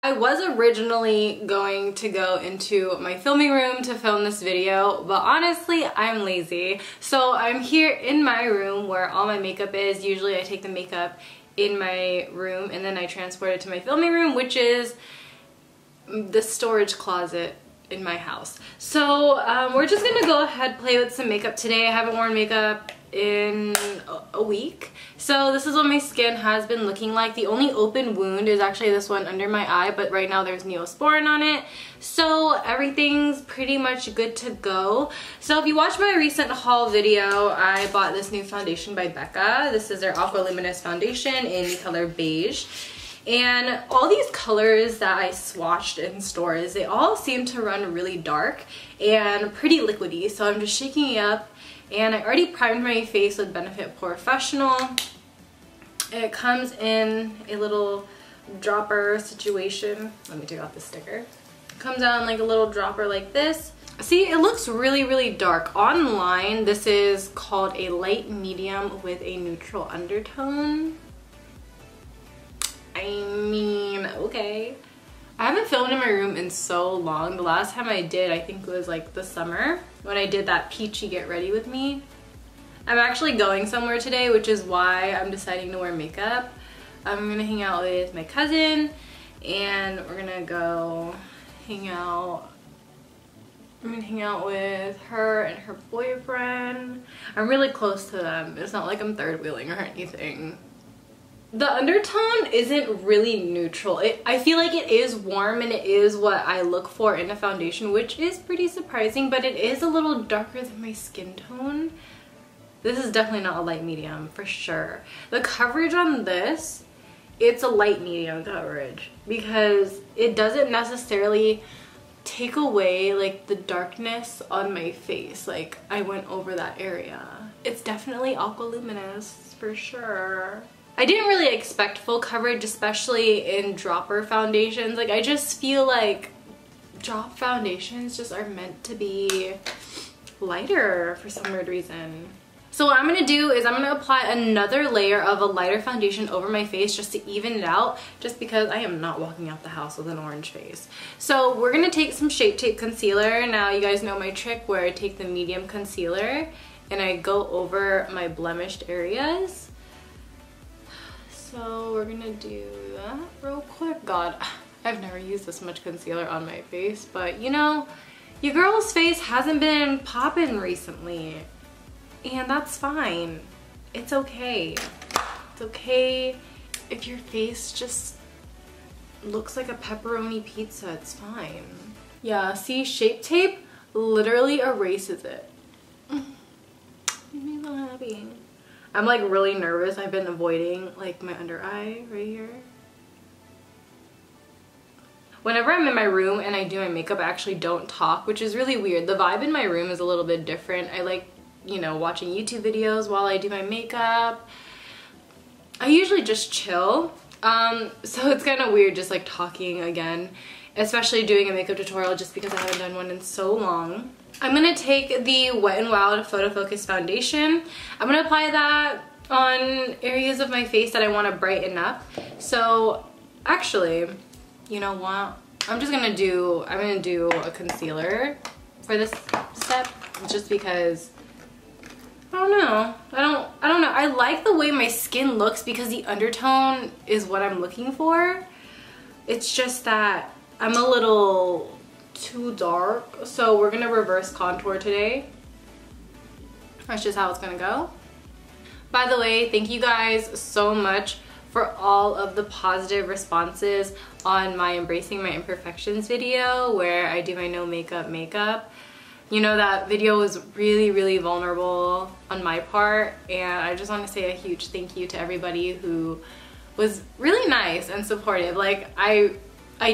I was originally going to go into my filming room to film this video, but honestly, I'm lazy. So I'm here in my room where all my makeup is. Usually I take the makeup in my room and then I transport it to my filming room, which is the storage closet in my house. So we're just gonna go ahead play with some makeup today. I haven't worn makeup in a week, so this is what my skin has been looking like. The only open wound is actually this one under my eye, but right now there's Neosporin on it, so everything's pretty much good to go. So if you watched my recent haul video, I bought this new foundation by Becca. This is their Aqua Luminous foundation in the color Beige. And all these colors that I swatched in stores, they all seem to run really dark and pretty liquidy. So I'm just shaking it up, and I already primed my face with Benefit Professional. It comes in a little dropper situation. Let me take off the sticker. It comes out in like a little dropper like this. See, it looks really, really dark. Online, this is called a light medium with a neutral undertone. I mean, okay. I haven't filmed in my room in so long. The last time I did, I think it was like the summer when I did that peachy get ready with me. I'm actually going somewhere today, which is why I'm deciding to wear makeup. I'm gonna hang out with my cousin and we're gonna go hang out. I'm gonna hang out with her and her boyfriend. I'm really close to them. It's not like I'm third wheeling or anything. The undertone isn't really neutral. I feel like it is warm and it is what I look for in a foundation, which is pretty surprising, but it is a little darker than my skin tone. This is definitely not a light medium for sure. The coverage on this, it's a light medium coverage because it doesn't necessarily take away like the darkness on my face. Like I went over that area. It's definitely Aqua Luminous for sure. I didn't really expect full coverage, especially in dropper foundations. Like I just feel like drop foundations just are meant to be lighter for some weird reason. So what I'm gonna do is I'm gonna apply another layer of a lighter foundation over my face just to even it out, just because I am not walking out the house with an orange face. So we're gonna take some Shape Tape concealer. Now you guys know my trick where I take the medium concealer and I go over my blemished areas. So we're gonna do that real quick. God, I've never used this much concealer on my face, but you know, your girl's face hasn't been popping recently, and that's fine. It's okay. It's okay if your face just looks like a pepperoni pizza, it's fine. Yeah, see, Shape Tape literally erases it. Makes me so happy. I'm like really nervous. I've been avoiding like my under eye right here. Whenever I'm in my room and I do my makeup, I actually don't talk, which is really weird. The vibe in my room is a little bit different. I like, you know, watching YouTube videos while I do my makeup. I usually just chill. So it's kind of weird just like talking again, especially doing a makeup tutorial just because I haven't done one in so long. I'm going to take the Wet n Wild Photo Focus foundation. I'm going to apply that on areas of my face that I want to brighten up. So actually, you know what? I'm going to do a concealer for this step just because I don't know. I don't know. I like the way my skin looks because the undertone is what I'm looking for. It's just that I'm a little too dark, so we're gonna reverse contour today. That's just how it's gonna go. By the way, thank you guys so much for all of the positive responses on my Embracing My Imperfections video where I do my no makeup. You know, that video was really, really vulnerable on my part, and I just want to say a huge thank you to everybody who was really nice and supportive. Like I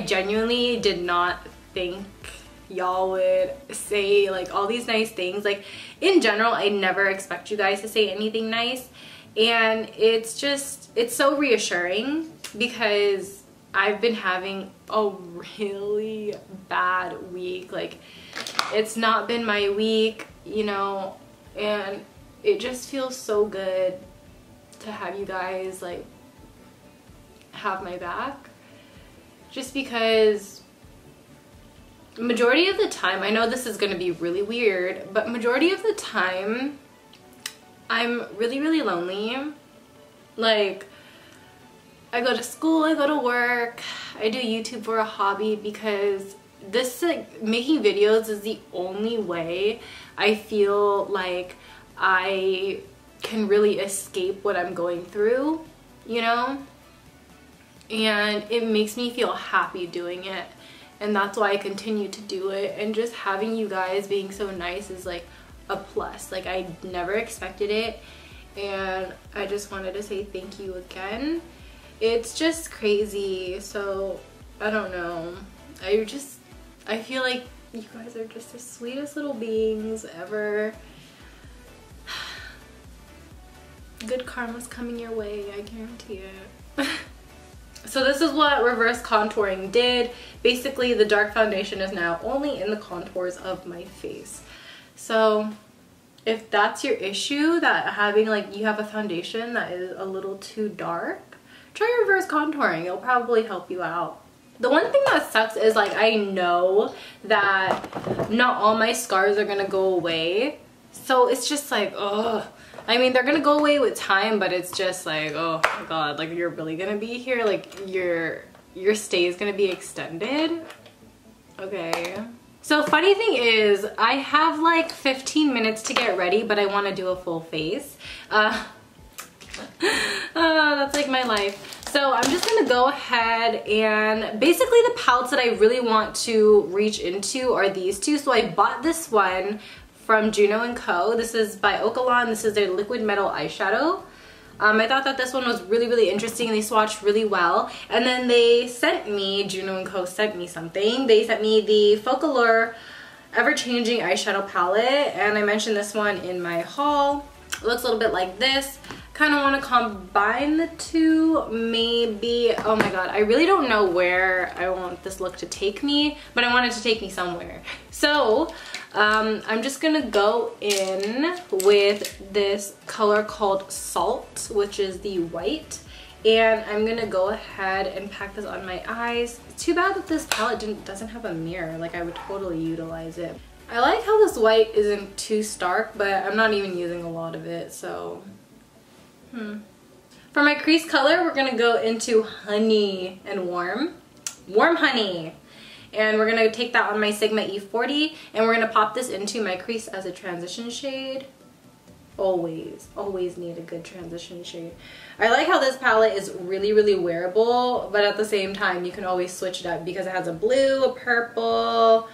genuinely did not think y'all would say like all these nice things. Like in general, I never expect you guys to say anything nice, and it's so reassuring because I've been having a really bad week. Like it's not been my week, you know, and it just feels so good to have you guys like have my back. just because majority of the time, I know this is gonna be really weird, but majority of the time I'm really, really lonely. Like, I go to school, I go to work, I do YouTube for a hobby because this, like, making videos is the only way I feel like I can really escape what I'm going through, you know? And it makes me feel happy doing it. And that's why I continue to do it. And just having you guys being so nice is like a plus. Like, I never expected it. And I just wanted to say thank you again. It's just crazy. So, I don't know. I feel like you guys are just the sweetest little beings ever. Good karma's coming your way, I guarantee it. So this is what reverse contouring did. Basically, the dark foundation is now only in the contours of my face. So if that's your issue, that having, like, you have a foundation that is a little too dark, try reverse contouring. It'll probably help you out. The one thing that sucks is, like, I know that not all my scars are gonna go away. So it's just like, ugh. I mean, they're gonna go away with time, but it's just like, oh my god, like, you're really gonna be here? Like, your stay is gonna be extended? Okay. So funny thing is, I have like 15 minutes to get ready, but I want to do a full face. That's like my life. So I'm just gonna go ahead and basically the palettes that I really want to reach into are these two. So I bought this one from Juno&Co. This is by Okalan. This is their liquid metal eyeshadow. I thought that this one was really, really interesting and they swatched really well. And then they sent me, Juno&Co sent me something. They sent me the Focallure Everchanging eyeshadow palette, and I mentioned this one in my haul. It looks a little bit like this. Kind of want to combine the two, maybe. Oh my god, I really don't know where I want this look to take me, but I want it to take me somewhere. So I'm just gonna go in with this color called Salt, which is the white, and I'm gonna go ahead and pack this on my eyes. It's too bad that this palette doesn't have a mirror. Like, I would totally utilize it. I like how this white isn't too stark, but I'm not even using a lot of it, so For my crease color, we're gonna go into Honey and Warm Honey. And we're gonna take that on my Sigma E40, and we're gonna pop this into my crease as a transition shade. Always need a good transition shade. I like how this palette is really, really wearable, but at the same time, you can always switch it up because it has a blue, a purple,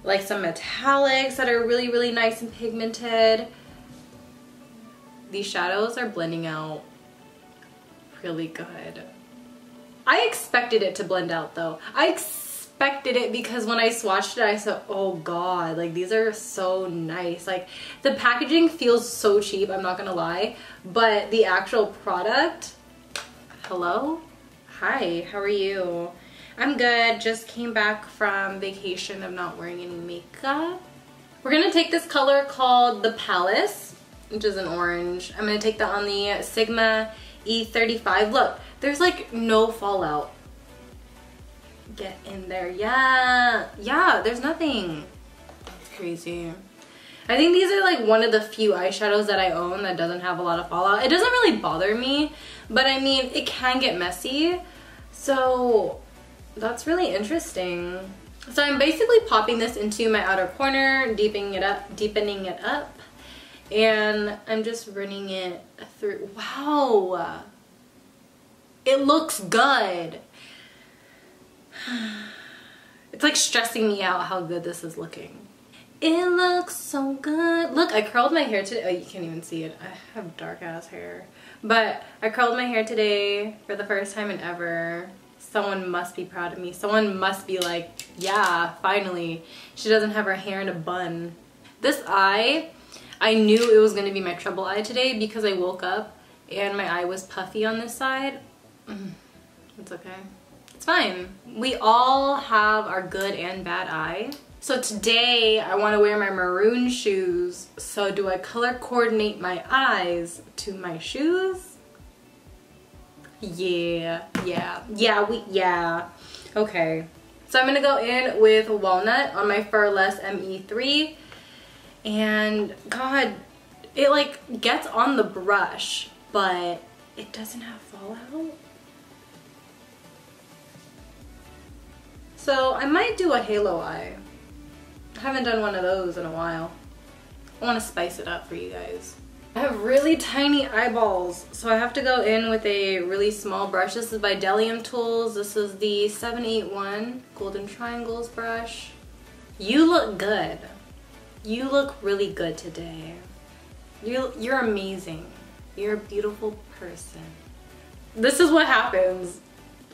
like some metallics that are really, really nice and pigmented. These shadows are blending out really good. I expected it to blend out though. I expected it because when I swatched it, I said, oh god, like, these are so nice. Like, the packaging feels so cheap, I'm not gonna lie, but the actual product, hello? Hi, how are you? I'm good, just came back from vacation of not wearing any makeup. We're gonna take this color called the Palace, which is an orange. I'm gonna take that on the Sigma E35. Look, there's like no fallout. Get in there. Yeah, there's nothing. That's crazy. I think these are like one of the few eyeshadows that I own that doesn't have a lot of fallout. It doesn't really bother me, but I mean, it can get messy. So that's really interesting. So I'm basically popping this into my outer corner, deepening it up, and I'm just running it through. Wow, it looks good. It's like stressing me out how good this is looking. It looks so good. Look, I curled my hair today. Oh, you can't even see it. I have dark ass hair. But I curled my hair today for the first time in ever. Someone must be proud of me. Someone must be like, yeah, finally. She doesn't have her hair in a bun. This eye, I knew it was going to be my trouble eye today because I woke up and my eye was puffy on this side. It's okay. It's fine. We all have our good and bad eye. So today I want to wear my maroon shoes. So do I color coordinate my eyes to my shoes? Yeah. Okay, so I'm gonna go in with Walnut on my Fur Less ME3, and God, it like gets on the brush, but it doesn't have fallout. So I might do a halo eye. I haven't done one of those in a while. I want to spice it up for you guys. I have really tiny eyeballs, so I have to go in with a really small brush. This is by Delium Tools. This is the 781 Golden Triangles brush. You look good. You look really good today. You're amazing. You're a beautiful person. This is what happens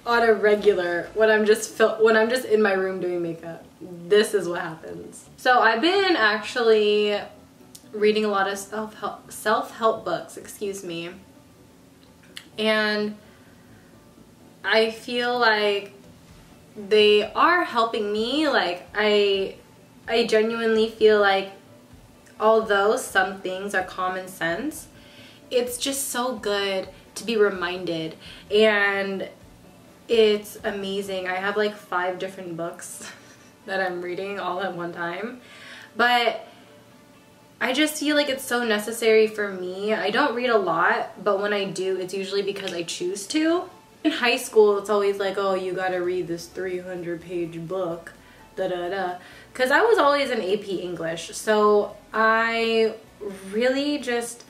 on a regular when I'm just in my room doing makeup. This is what happens. So I've been actually reading a lot of self-help books, excuse me, and I feel like they are helping me. Like I genuinely feel like although some things are common sense, it's just so good to be reminded, and it's amazing. I have like 5 different books that I'm reading all at one time, but I just feel like it's so necessary for me. I don't read a lot, but when I do, it's usually because I choose to. In high school, it's always like, oh, you gotta read this 300-page book, da-da-da. Because I was always in AP English, so I really just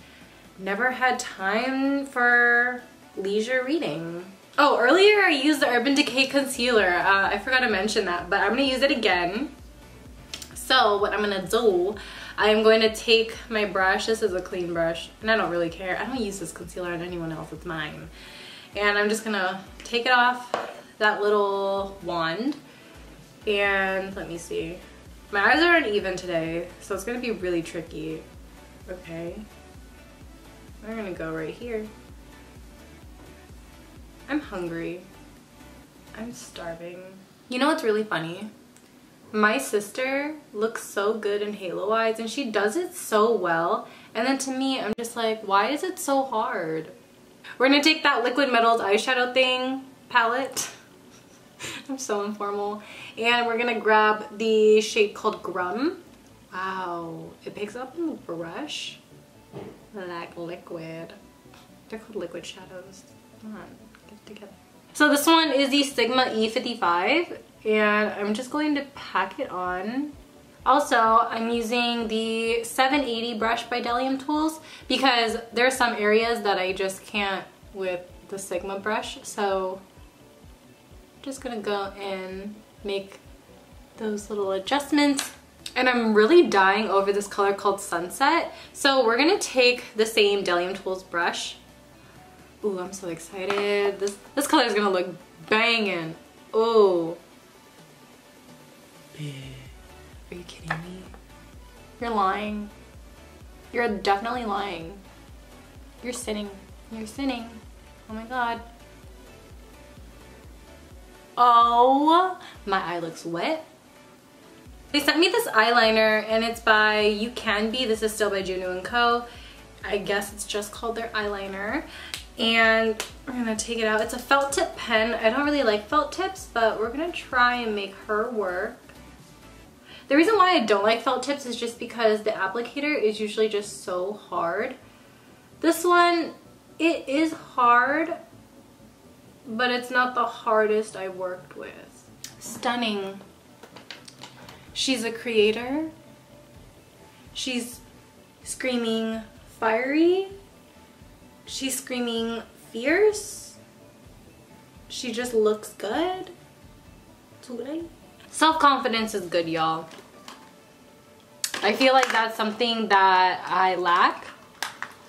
never had time for leisure reading. Oh, earlier I used the Urban Decay concealer. I forgot to mention that, but I'm gonna use it again. So what I'm gonna do, I'm going to take my brush. This is a clean brush, and I don't really care. I don't use this concealer on anyone else, it's mine. And I'm just gonna take it off that little wand, and let me see. My eyes are uneven today, so it's gonna be really tricky. Okay, we're gonna go right here. I'm hungry. I'm starving. You know what's really funny? My sister looks so good in halo eyes, and she does it so well, and then to me, I'm just like, why is it so hard? We're gonna take that Liquid Metals eyeshadow thing palette. I'm so informal. And we're gonna grab the shade called Grum. Wow, it picks up in the brush like liquid. They're called liquid shadows. Come on, get it together. So this one is the Sigma E55, and I'm just going to pack it on. Also, I'm using the 780 brush by Delium Tools because there are some areas that I just can't with the Sigma brush, so I'm just gonna go and make those little adjustments. And I'm really dying over this color called Sunset, so we're gonna take the same Delium Tools brush. Ooh, I'm so excited. This color is gonna look banging. Ooh. Are you kidding me? You're lying. You're definitely lying. You're sinning. You're sinning. Oh my god. Oh, my eye looks wet. They sent me this eyeliner, and it's by UCANBE. This is still by Juno&Co. I guess it's just called their eyeliner. And we're gonna take it out. It's a felt tip pen. I don't really like felt tips, but we're gonna try and make her work. The reason why I don't like felt tips is just because the applicator is usually just so hard. This one, it is hard, but it's not the hardest I worked with. Stunning. She's a creator. She's screaming fiery. She's screaming fierce. She just looks good today. Self-confidence is good, y'all. I feel like that's something that I lack,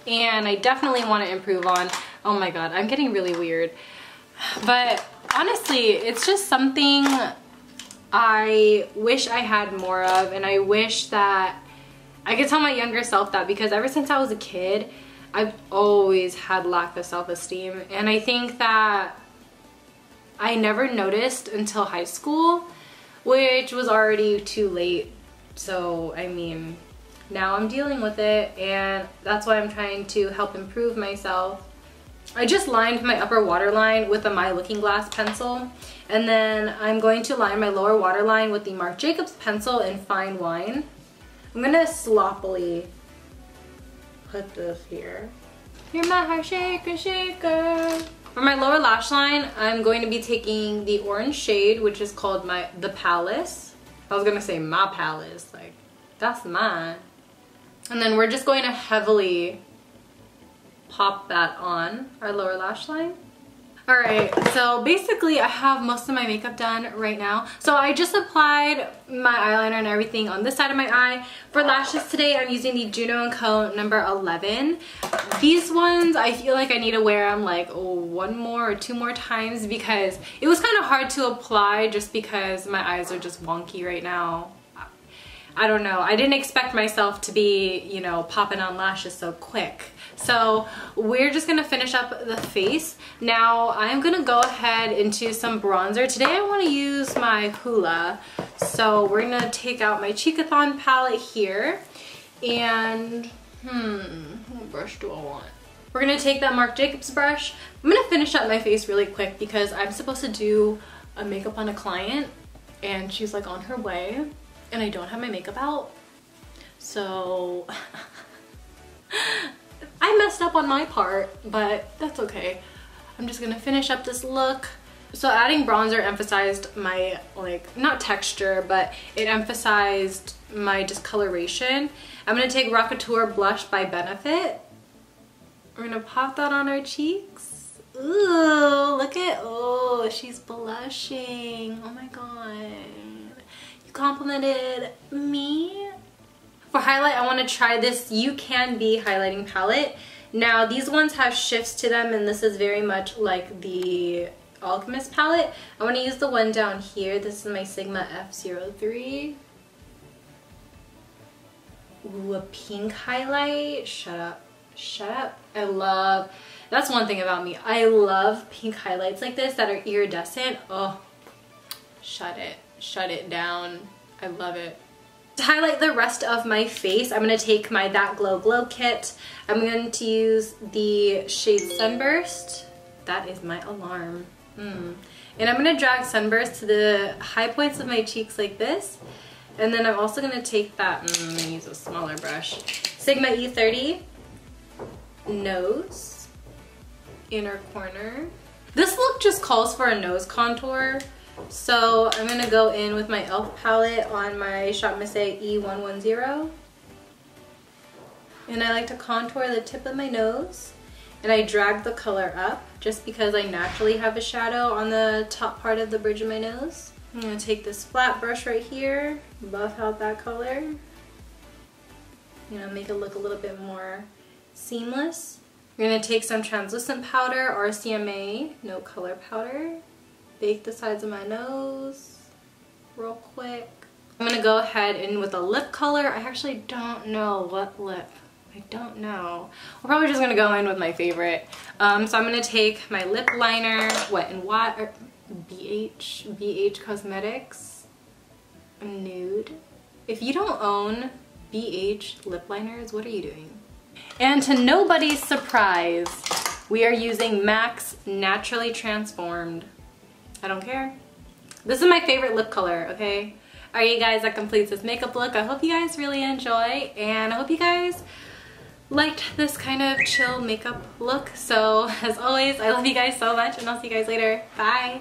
and I definitely want to improve on. Oh my god, I'm getting really weird. But honestly, it's just something I wish I had more of, and I wish that I could tell my younger self that, because ever since I was a kid, I've always had lack of self-esteem, and I think that I never noticed until high school, which was already too late. So I mean, now I'm dealing with it, and that's why I'm trying to help improve myself I just lined my upper waterline with a MyLookingGlass pencil, and then I'm going to line my lower waterline with the Marc Jacobs pencil in Fine Wine. I'm gonna sloppily put this here. You're my heart shaker, shaker. For my lower lash line, I'm going to be taking the orange shade, which is called the Palace. I was gonna say my Palace, like that's mine. And then we're just going to heavily pop that on our lower lash line. All right, so basically I have most of my makeup done right now. So I just applied my eyeliner and everything on this side of my eye. For lashes today, I'm using the Juno&Co number 11. These ones, I feel like I need to wear them like one more or two more times because it was kind of hard to apply just because my eyes are just wonky right now. I don't know. I didn't expect myself to be, you know, popping on lashes so quick. So we're just gonna finish up the face. Now I'm gonna go ahead into some bronzer. Today I wanna use my Hoola. So we're gonna take out my Cheekathon palette here. And, what brush do I want? We're gonna take that Marc Jacobs brush. I'm gonna finish up my face really quick because I'm supposed to do a makeup on a client and she's like on her way. And I don't have my makeup out, so I messed up on my part, but that's okay. I'm just gonna finish up this look. So adding bronzer emphasized my, like, not texture, but it emphasized my discoloration. I'm gonna take Rockateur Blush by Benefit. We're gonna pop that on our cheeks. Ooh, look at, oh, she's blushing. Oh my god. Complimented me. For highlight, I want to try this UCANBE highlighting palette. Now these ones have shifts to them and this is very much like the Alchemist palette. I want to use the one down here. This is my Sigma F03. Ooh, a pink highlight. Shut up. Shut up. I love, that's one thing about me. I love pink highlights like this that are iridescent. Oh, shut it. Shut it down. I love it. To highlight the rest of my face, I'm going to take my That Glow kit. I'm going to use the shade Sunburst. That is my alarm. And I'm going to drag Sunburst to the high points of my cheeks like this. And then I'm also going to take that, I'm going to use a smaller brush, Sigma E30, nose, inner corner. This look just calls for a nose contour. So I'm going to go in with my e.l.f. palette on my Shop Miss A E110. And I like to contour the tip of my nose. And I drag the color up just because I naturally have a shadow on the top part of the bridge of my nose. I'm going to take this flat brush right here, buff out that color. You know, make it look a little bit more seamless. We're going to take some translucent powder, RCMA, no color powder. Bake the sides of my nose real quick. I'm gonna go ahead in with a lip color. I actually don't know what lip. I don't know. We're probably just gonna go in with my favorite. So I'm gonna take my lip liner, Wet n Wild, BH Cosmetics Nude. If you don't own BH lip liners, what are you doing? And to nobody's surprise, we are using MAC's Naturally Transformed. I don't care. This is my favorite lip color, okay? Alright you guys, that completes this makeup look. I hope you guys really enjoy, and I hope you guys liked this kind of chill makeup look. So as always, I love you guys so much, and I'll see you guys later. Bye!